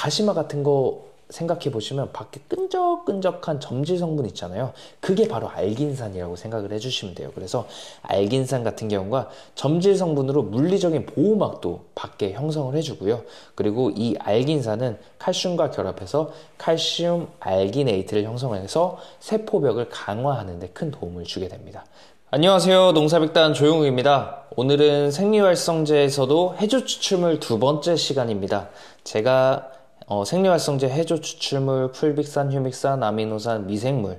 다시마 같은 거 생각해 보시면 밖에 끈적끈적한 점질 성분 있잖아요. 그게 바로 알긴산이라고 생각을 해주시면 돼요. 그래서 알긴산 같은 경우가 점질 성분으로 물리적인 보호막도 밖에 형성을 해주고요. 그리고 이 알긴산은 칼슘과 결합해서 칼슘 알기네이트를 형성해서 세포벽을 강화하는 데 큰 도움을 주게 됩니다. 안녕하세요, 농사백단 조용욱입니다. 오늘은 생리활성제에서도 해조 추출물 두 번째 시간입니다. 제가 생리활성제, 해조 추출물, 풀빅산, 휴믹산, 아미노산, 미생물에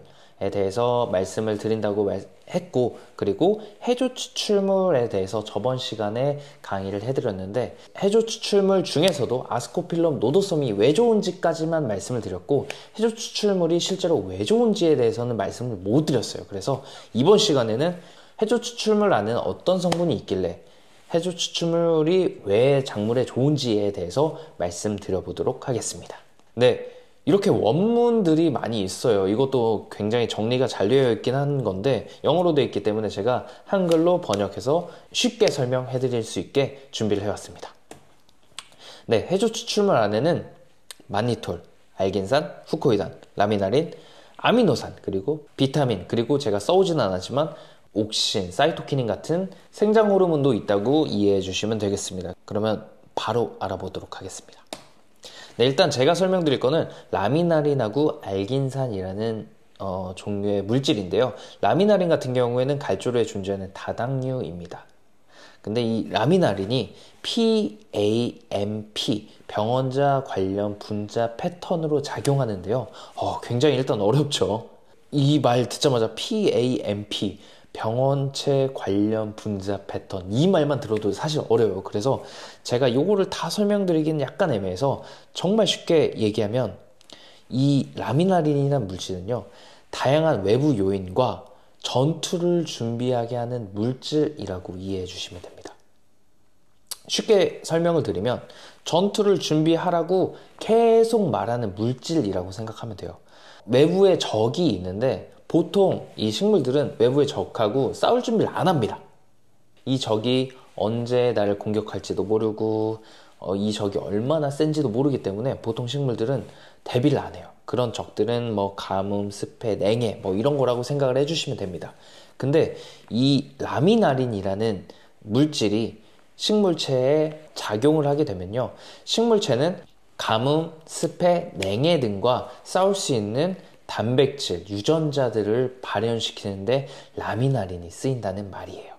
대해서 말씀을 드린다고 했고, 그리고 해조 추출물에 대해서 저번 시간에 강의를 해드렸는데, 해조 추출물 중에서도 아스코필럼 노도섬이 왜 좋은지까지만 말씀을 드렸고, 해조 추출물이 실제로 왜 좋은지에 대해서는 말씀을 못 드렸어요. 그래서 이번 시간에는 해조 추출물 안에는 어떤 성분이 있길래 해조 추출물이 왜 작물에 좋은지에 대해서 말씀드려보도록 하겠습니다. 네, 이렇게 원문들이 많이 있어요. 이것도 굉장히 정리가 잘 되어 있긴 한 건데 영어로 되어 있기 때문에 제가 한글로 번역해서 쉽게 설명해 드릴 수 있게 준비를 해왔습니다. 네, 해조 추출물 안에는 마니톨, 알긴산, 후코이단, 라미나린, 아미노산, 그리고 비타민, 그리고 제가 써오지는 않았지만 옥신, 사이토키닌 같은 생장 호르몬도 있다고 이해해 주시면 되겠습니다. 그러면 바로 알아보도록 하겠습니다. 네, 일단 제가 설명드릴 거는 라미나린하고 알긴산이라는 종류의 물질인데요. 라미나린 같은 경우에는 갈조류에 존재하는 다당류입니다. 근데 이 라미나린이 PAMP, 병원자 관련 분자 패턴으로 작용하는데요. 굉장히 일단 어렵죠. 이 말 듣자마자 PAMP, 병원체 관련 분자 패턴, 이 말만 들어도 사실 어려워요. 그래서 제가 요거를 다 설명드리기는 약간 애매해서 정말 쉽게 얘기하면 이 라미나린이라는 물질은요, 다양한 외부 요인과 전투를 준비하게 하는 물질이라고 이해해 주시면 됩니다. 쉽게 설명을 드리면 전투를 준비하라고 계속 말하는 물질이라고 생각하면 돼요. 외부에 적이 있는데 보통 이 식물들은 외부의 적하고 싸울 준비를 안 합니다. 이 적이 언제 나를 공격할지도 모르고 이 적이 얼마나 센지도 모르기 때문에 보통 식물들은 대비를 안 해요. 그런 적들은 뭐 가뭄, 습해, 냉해 뭐 이런 거라고 생각을 해주시면 됩니다. 근데 이 라미나린이라는 물질이 식물체에 작용을 하게 되면요, 식물체는 가뭄, 습해, 냉해 등과 싸울 수 있는 단백질, 유전자들을 발현시키는데 라미나린이 쓰인다는 말이에요.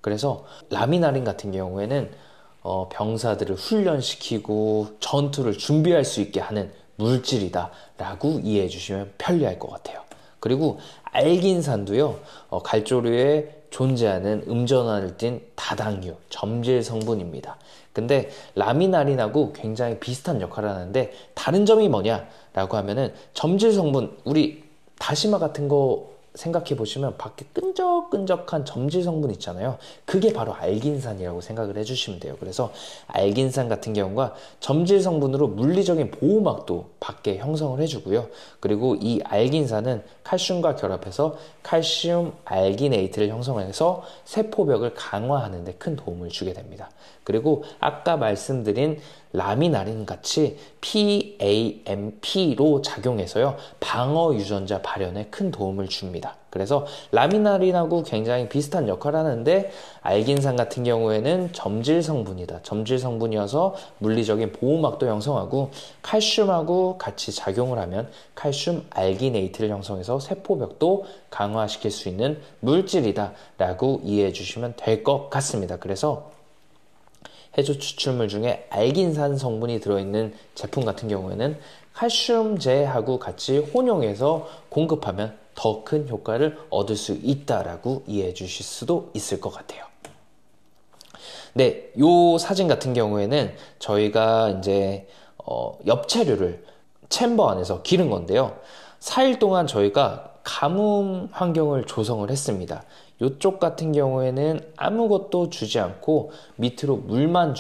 그래서 라미나린 같은 경우에는 병사들을 훈련시키고 전투를 준비할 수 있게 하는 물질이다 라고 이해해 주시면 편리할 것 같아요. 그리고 알긴산도요, 갈조류에 존재하는 음전환을 띤 다당류, 점질 성분입니다. 근데 라미나린하고 굉장히 비슷한 역할을 하는데 다른 점이 뭐냐라고 하면은 점질 성분, 우리 다시마 같은 거 생각해 보시면 밖에 끈적끈적한 점질 성분 있잖아요. 그게 바로 알긴산이라고 생각을 해주시면 돼요. 그래서 알긴산 같은 경우가 점질 성분으로 물리적인 보호막도 밖에 형성을 해주고요. 그리고 이 알긴산은 칼슘과 결합해서 칼슘 알기네이트를 형성해서 세포벽을 강화하는 데 큰 도움을 주게 됩니다. 그리고 아까 말씀드린 라미나린 같이 PAMP로 작용해서요, 방어 유전자 발현에 큰 도움을 줍니다. 그래서 라미나린하고 굉장히 비슷한 역할을 하는데 알긴산 같은 경우에는 점질 성분이다. 점질 성분이어서 물리적인 보호막도 형성하고 칼슘하고 같이 작용을 하면 칼슘 알기네이트를 형성해서 세포벽도 강화시킬 수 있는 물질이다 라고 이해해 주시면 될 것 같습니다. 그래서 해조 추출물 중에 알긴산 성분이 들어있는 제품 같은 경우에는 칼슘제하고 같이 혼용해서 공급하면 더 큰 효과를 얻을 수 있다라고 이해해 주실 수도 있을 것 같아요. 네, 요 사진 같은 경우에는 저희가 이제 엽채류를 챔버 안에서 기른 건데요. 4일 동안 저희가 가뭄 환경을 조성을 했습니다. 이쪽 같은 경우에는 아무것도 주지 않고 밑으로 물만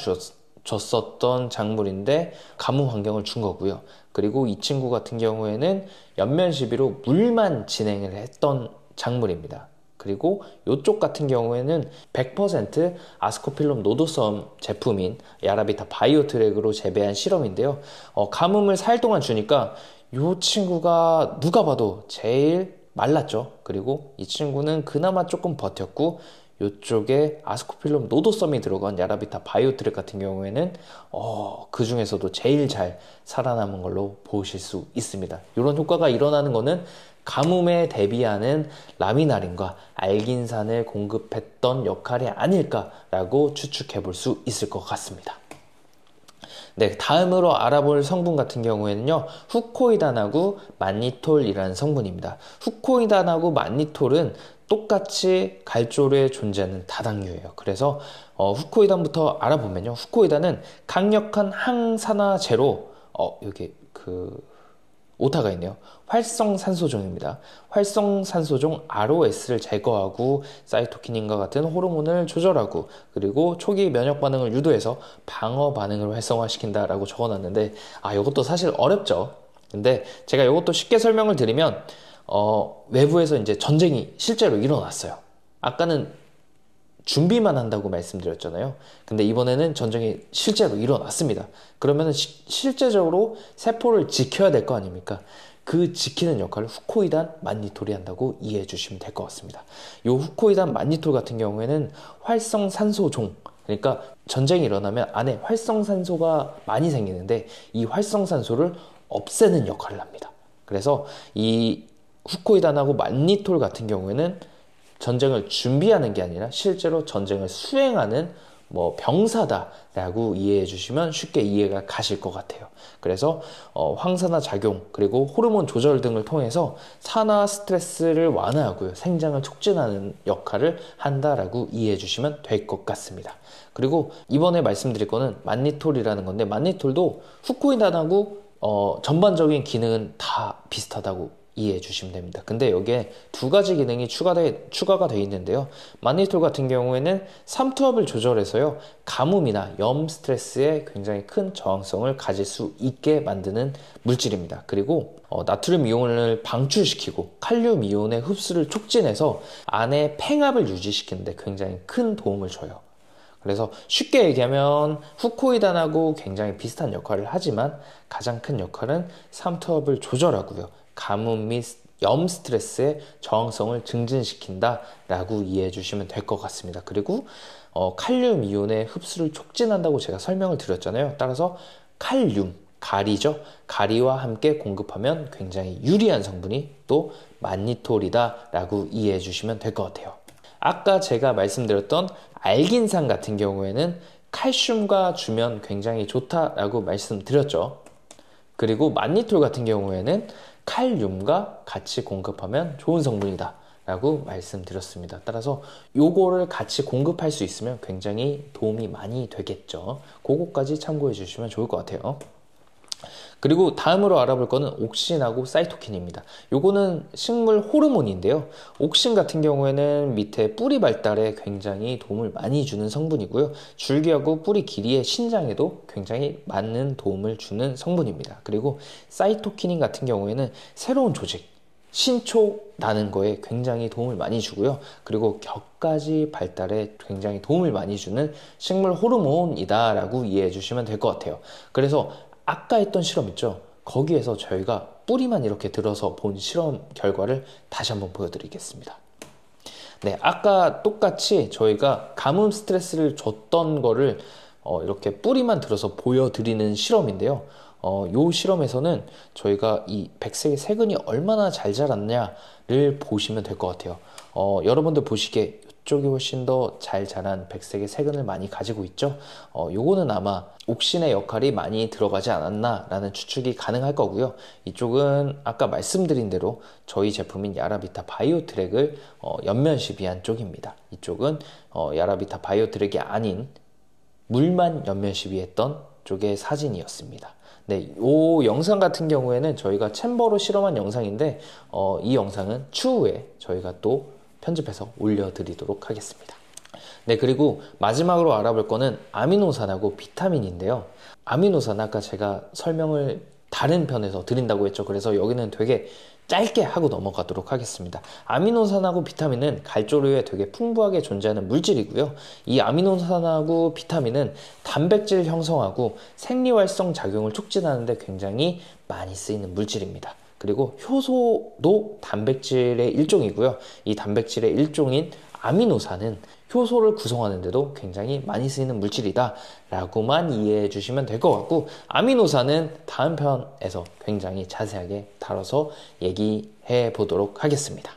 줬었던 작물인데 가뭄 환경을 준 거고요. 그리고 이 친구 같은 경우에는 옆면 시비로 물만 진행을 했던 작물입니다. 그리고 이쪽 같은 경우에는 100% 아스코필름 노도섬 제품인 야라비타 바이오트랙으로 재배한 시럼인데요. 가뭄을 4일 동안 주니까 이 친구가 누가 봐도 제일 말랐죠. 그리고 이 친구는 그나마 조금 버텼고, 이쪽에 아스코필름 노도섬이 들어간 야라비타 바이오트랙 같은 경우에는 그 중에서도 제일 잘 살아남은 걸로 보실 수 있습니다. 이런 효과가 일어나는 거는 가뭄에 대비하는 라미나린과 알긴산을 공급했던 역할이 아닐까라고 추측해 볼 수 있을 것 같습니다. 네, 다음으로 알아볼 성분 같은 경우에는요, 후코이단하고 만니톨이라는 성분입니다. 후코이단하고 만니톨은 똑같이 갈조류에 존재하는 다당류예요. 그래서 후코이단부터 알아보면요, 후코이단은 강력한 항산화제로 여기 오타가 있네요. 활성산소종입니다. 활성산소종 ROS를 제거하고 사이토키닌과 같은 호르몬을 조절하고, 그리고 초기 면역 반응을 유도해서 방어 반응을 활성화시킨다라고 적어놨는데, 이것도 사실 어렵죠. 근데 제가 이것도 쉽게 설명을 드리면, 외부에서 이제 전쟁이 실제로 일어났어요. 아까는 준비만 한다고 말씀드렸잖아요. 근데 이번에는 전쟁이 실제로 일어났습니다. 그러면 실제적으로 세포를 지켜야 될 거 아닙니까? 그 지키는 역할을 후코이단 만니톨이 한다고 이해해 주시면 될 것 같습니다. 이 후코이단 만니톨 같은 경우에는 활성산소종, 그러니까 전쟁이 일어나면 안에 활성산소가 많이 생기는데 이 활성산소를 없애는 역할을 합니다. 그래서 이 후코이단하고 만니톨 같은 경우에는 전쟁을 준비하는 게 아니라 실제로 전쟁을 수행하는 병사다라고 이해해 주시면 쉽게 이해가 가실 것 같아요. 그래서 황산화 작용 그리고 호르몬 조절 등을 통해서 산화 스트레스를 완화하고요, 생장을 촉진하는 역할을 한다라고 이해해 주시면 될 것 같습니다. 그리고 이번에 말씀드릴 거는 만니톨이라는 건데, 만니톨도 후코이단하고 전반적인 기능은 다 비슷하다고 이해해 주시면 됩니다. 근데 여기에 두 가지 기능이 추가가 되어 있는데요. 만니톨 같은 경우에는 삼투압을 조절해서요, 가뭄이나 염 스트레스에 굉장히 큰 저항성을 가질 수 있게 만드는 물질입니다. 그리고 나트륨 이온을 방출시키고 칼륨 이온의 흡수를 촉진해서 안에 팽압을 유지시키는데 굉장히 큰 도움을 줘요. 그래서 쉽게 얘기하면 후코이단하고 굉장히 비슷한 역할을 하지만 가장 큰 역할은 삼투압을 조절하고요, 가뭄 및 염 스트레스의 저항성을 증진시킨다 라고 이해해 주시면 될 것 같습니다. 그리고 칼륨 이온의 흡수를 촉진한다고 제가 설명을 드렸잖아요. 따라서 칼륨, 가리죠. 가리와 함께 공급하면 굉장히 유리한 성분이 또 만니톨이다 라고 이해해 주시면 될 것 같아요. 아까 제가 말씀드렸던 알긴산 같은 경우에는 칼슘과 주면 굉장히 좋다라고 말씀드렸죠. 그리고 만니톨 같은 경우에는 칼륨과 같이 공급하면 좋은 성분이다 라고 말씀드렸습니다. 따라서 요거를 같이 공급할 수 있으면 굉장히 도움이 많이 되겠죠. 그거까지 참고해 주시면 좋을 것 같아요. 그리고 다음으로 알아볼 거는 옥신하고 사이토킨입니다. 요거는 식물 호르몬인데요. 옥신 같은 경우에는 밑에 뿌리 발달에 굉장히 도움을 많이 주는 성분이고요. 줄기하고 뿌리 길이의 신장에도 굉장히 많은 도움을 주는 성분입니다. 그리고 사이토키닌 같은 경우에는 새로운 조직, 신초 나는 거에 굉장히 도움을 많이 주고요. 그리고 격가지 발달에 굉장히 도움을 많이 주는 식물 호르몬이다 라고 이해해 주시면 될 것 같아요. 그래서 아까 했던 실험 있죠? 거기에서 저희가 뿌리만 이렇게 들어서 본 실험 결과를 다시 한번 보여드리겠습니다. 네, 아까 똑같이 저희가 가뭄 스트레스를 줬던 거를 이렇게 뿌리만 들어서 보여드리는 실험인데요. 이 실험에서는 저희가 이 백색의 세근이 얼마나 잘 자랐냐를 보시면 될 것 같아요. 여러분들 보시기에 이쪽이 훨씬 더 잘 자란 백색의 세근을 많이 가지고 있죠. 요거는 아마 옥신의 역할이 많이 들어가지 않았나 라는 추측이 가능할 거고요. 이쪽은 아까 말씀드린 대로 저희 제품인 야라비타 바이오트랙을 연면시비한 쪽입니다. 이쪽은 야라비타 바이오트랙이 아닌 물만 연면시비했던 쪽의 사진이었습니다. 네, 이 영상 같은 경우에는 저희가 챔버로 실험한 영상인데 이 영상은 추후에 저희가 또 편집해서 올려드리도록 하겠습니다. 네, 그리고 마지막으로 알아볼 거는 아미노산하고 비타민인데요. 아미노산 아까 제가 설명을 다른 편에서 드린다고 했죠. 그래서 여기는 되게 짧게 하고 넘어가도록 하겠습니다. 아미노산하고 비타민은 갈조류에 되게 풍부하게 존재하는 물질이고요. 이 아미노산하고 비타민은 단백질 형성하고 생리활성 작용을 촉진하는 데 굉장히 많이 쓰이는 물질입니다. 그리고 효소도 단백질의 일종이고요. 이 단백질의 일종인 아미노산은 효소를 구성하는데도 굉장히 많이 쓰이는 물질이다 라고만 이해해 주시면 될 것 같고, 아미노산은 다음 편에서 굉장히 자세하게 다뤄서 얘기해 보도록 하겠습니다.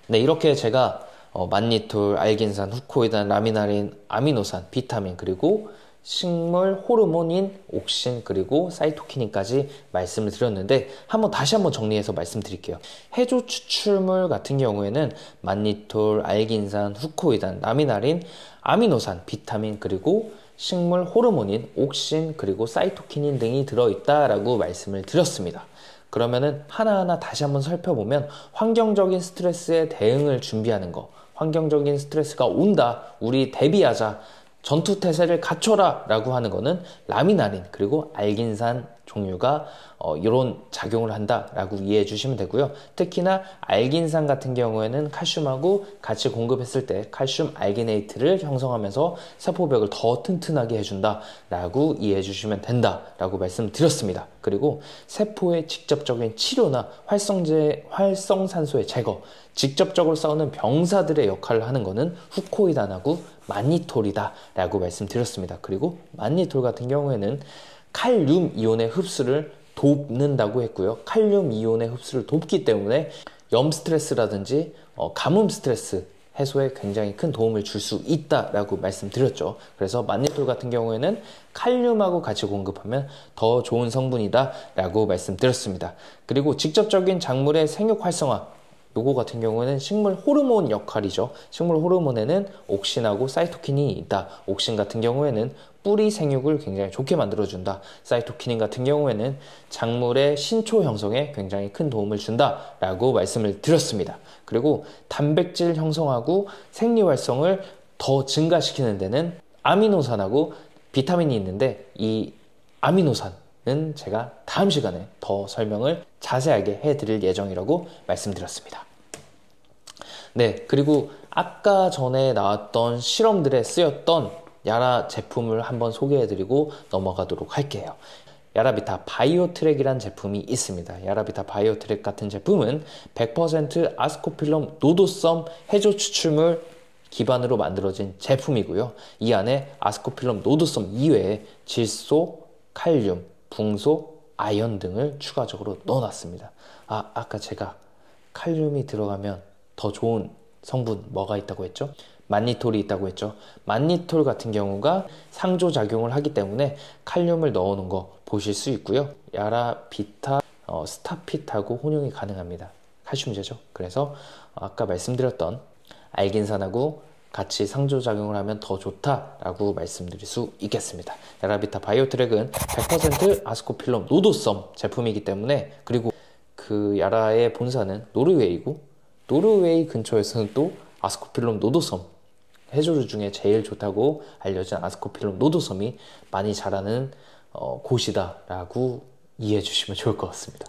네, 이렇게 제가 만니톨, 알긴산, 후코이단, 라미나린, 아미노산, 비타민, 그리고 식물 호르몬인 옥신, 그리고 사이토키닌까지 말씀을 드렸는데 다시 한번 정리해서 말씀드릴게요. 해조 추출물 같은 경우에는 만니톨, 알긴산, 후코이단, 라미나린, 아미노산, 비타민, 그리고 식물 호르몬인 옥신, 그리고 사이토키닌 등이 들어있다라고 말씀을 드렸습니다. 그러면은 하나하나 다시 한번 살펴보면, 환경적인 스트레스에 대응을 준비하는 거, 환경적인 스트레스가 온다, 우리 대비하자, 전투태세를 갖춰라 라고 하는 거는 라미나린, 그리고 알긴산 종류가 이런 작용을 한다 라고 이해해 주시면 되고요. 특히나 알긴산 같은 경우에는 칼슘하고 같이 공급했을 때 칼슘 알기네이트를 형성하면서 세포벽을 더 튼튼하게 해준다 라고 이해해 주시면 된다 라고 말씀드렸습니다. 그리고 세포의 직접적인 치료나 활성산소의 제거, 직접적으로 싸우는 병사들의 역할을 하는 것은 후코이단하고 만니톨이다 라고 말씀드렸습니다. 그리고 만니톨 같은 경우에는 칼륨 이온의 흡수를 돕는다고 했고요. 칼륨 이온의 흡수를 돕기 때문에 염 스트레스라든지 가뭄 스트레스 해소에 굉장히 큰 도움을 줄 수 있다라고 말씀드렸죠. 그래서 만니톨 같은 경우에는 칼륨하고 같이 공급하면 더 좋은 성분이다라고 말씀드렸습니다. 그리고 직접적인 작물의 생육 활성화, 요거 같은 경우는 식물 호르몬 역할이죠. 식물 호르몬에는 옥신하고 사이토키닌이 있다. 옥신 같은 경우에는 뿌리 생육을 굉장히 좋게 만들어준다. 사이토키닌 같은 경우에는 작물의 신초 형성에 굉장히 큰 도움을 준다 라고 말씀을 드렸습니다. 그리고 단백질 형성하고 생리활성을 더 증가시키는 데는 아미노산하고 비타민이 있는데, 이 아미노산은 제가 다음 시간에 더 설명을 자세하게 해드릴 예정이라고 말씀드렸습니다. 네, 그리고 아까 전에 나왔던 실험들에 쓰였던 야라 제품을 한번 소개해드리고 넘어가도록 할게요. 야라비타 바이오트랙이라는 제품이 있습니다. 야라비타 바이오트랙 같은 제품은 100% 아스코필럼 노도섬 해조 추출물 기반으로 만들어진 제품이고요. 이 안에 아스코필럼 노도섬 이외에 질소, 칼륨, 붕소, 아연 등을 추가적으로 넣어놨습니다. 아까 제가 칼륨이 들어가면 더 좋은 성분 뭐가 있다고 했죠? 만니톨이 있다고 했죠. 만니톨 같은 경우가 상조작용을 하기 때문에 칼륨을 넣어놓은 거 보실 수 있고요. 야라비타 스타핏하고 혼용이 가능합니다. 칼슘제죠. 그래서 아까 말씀드렸던 알긴산하고 같이 상조작용을 하면 더 좋다라고 말씀드릴 수 있겠습니다. 야라비타 바이오트랙은 100% 아스코필럼 노도섬 제품이기 때문에, 그리고 그 야라의 본사는 노르웨이고, 노르웨이 근처에서는 또 아스코필럼 노도섬, 해조류 중에 제일 좋다고 알려진 아스코필럼 노도섬이 많이 자라는 곳이다라고 이해해 주시면 좋을 것 같습니다.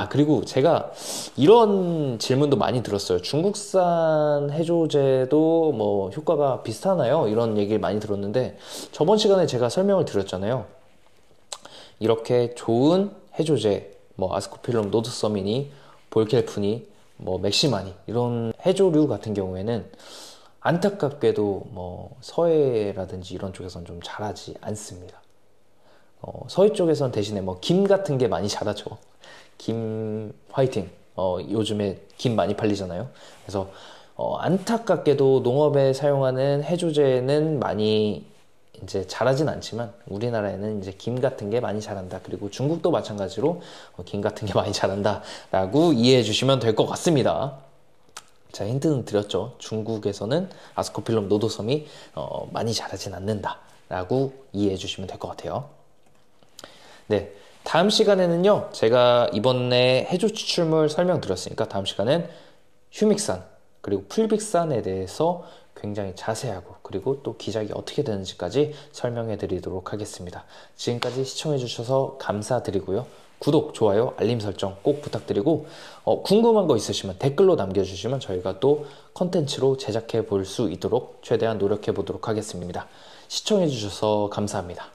그리고 제가 이런 질문도 많이 들었어요. 중국산 해조제도 뭐 효과가 비슷하나요? 이런 얘기를 많이 들었는데, 저번 시간에 제가 설명을 드렸잖아요. 이렇게 좋은 해조제, 뭐 아스코필럼 노도섬이니 볼켈프니 뭐 맥시마니, 이런 해조류 같은 경우에는 안타깝게도 뭐 서해라든지 이런 쪽에서는 좀 자라지 않습니다. 서해 쪽에서는 대신에 뭐 김 같은 게 많이 자라죠. 김 화이팅. 요즘에 김 많이 팔리잖아요. 그래서 안타깝게도 농업에 사용하는 해조제는 많이 이제 자라진 않지만 우리나라에는 이제 김 같은 게 많이 자란다. 그리고 중국도 마찬가지로 김 같은 게 많이 자란다 라고 이해해 주시면 될 것 같습니다. 자, 힌트는 드렸죠. 중국에서는 아스코필럼 노도섬이 많이 자라진 않는다 라고 이해해 주시면 될 것 같아요. 네, 다음 시간에는요, 제가 이번에 해조 추출물 설명드렸으니까 다음 시간엔 휴믹산 그리고 풀빅산에 대해서 굉장히 자세하고 그리고 또 기작이 어떻게 되는지까지 설명해 드리도록 하겠습니다. 지금까지 시청해 주셔서 감사드리고요. 구독, 좋아요, 알림 설정 꼭 부탁드리고 궁금한 거 있으시면 댓글로 남겨주시면 저희가 또 컨텐츠로 제작해 볼 수 있도록 최대한 노력해 보도록 하겠습니다. 시청해 주셔서 감사합니다.